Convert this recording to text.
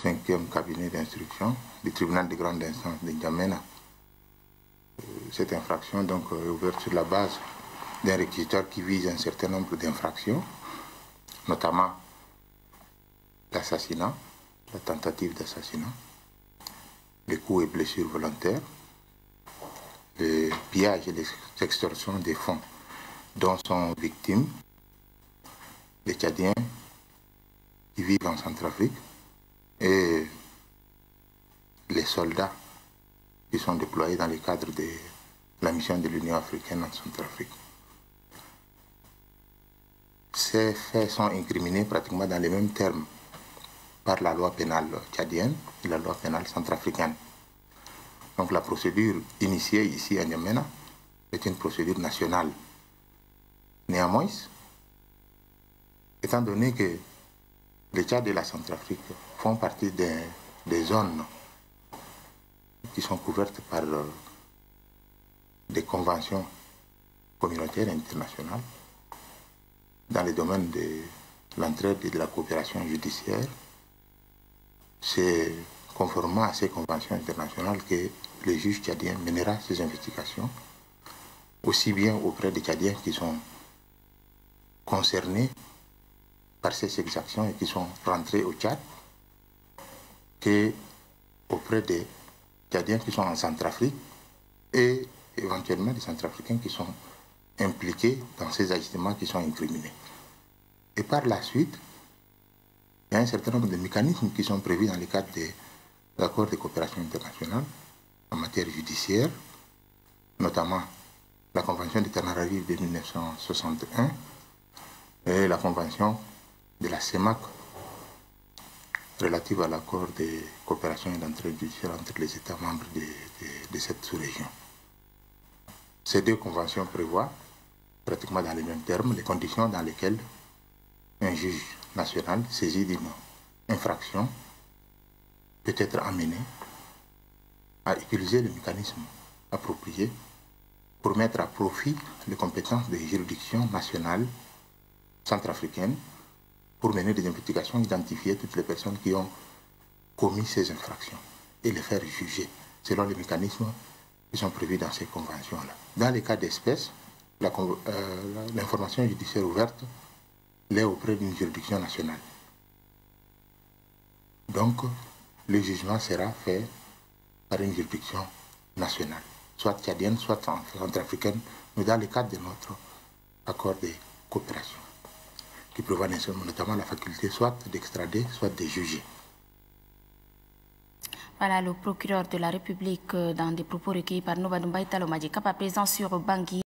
5e cabinet d'instruction du tribunal de grande instance de N'Djamena. Cette infraction donc, est ouverte sur la base d'un réquisitoire qui vise un certain nombre d'infractions, notamment l'assassinat, la tentative d'assassinat, les coups et blessures volontaires, le pillage et l'extorsion des fonds dont sont victimes les Tchadiens qui vivent en Centrafrique et les soldats qui sont déployés dans le cadre de la mission de l'Union africaine en Centrafrique. Ces faits sont incriminés pratiquement dans les mêmes termes par la loi pénale tchadienne et la loi pénale centrafricaine. Donc la procédure initiée ici à N'Djamena est une procédure nationale. Néanmoins, étant donné que le Tchad et la Centrafrique font partie des zones qui sont couvertes par des conventions communautaires et internationales dans les domaines de l'entraide et de la coopération judiciaire, c'est conformément à ces conventions internationales que le juge tchadien mènera ses investigations, aussi bien auprès des Tchadiens qui sont concernés par ces exactions et qui sont rentrés au Tchad, qu'auprès des Tchadiens qui sont en Centrafrique et éventuellement des Centrafricains qui sont impliqués dans ces agissements qui sont incriminés. Et par la suite, il y a un certain nombre de mécanismes qui sont prévus dans le cadre des accords de coopération internationale en matière judiciaire, notamment la Convention de Tananarive de 1961 et la Convention de la CEMAC relative à l'accord de coopération et d'entraide judiciaire entre les États membres de cette sous-région. Ces deux conventions prévoient, pratiquement dans les mêmes termes, les conditions dans lesquelles un juge national saisi d'une infraction peut être amené à utiliser le mécanisme approprié pour mettre à profit les compétences des juridictions nationales centrafricaines pour mener des investigations, identifier toutes les personnes qui ont commis ces infractions et les faire juger selon les mécanismes qui sont prévus dans ces conventions-là. Dans les cas d'espèce, l'information judiciaire ouverte l'est auprès d'une juridiction nationale. Donc, le jugement sera fait par une juridiction nationale, soit tchadienne, soit centrafricaine, mais dans le cadre de notre accord de coopération, qui prévoit notamment la faculté soit d'extrader, soit de juger. Voilà le procureur de la République dans des propos recueillis par Nova Dumbaïta Lomadjika, présent sur Bangui.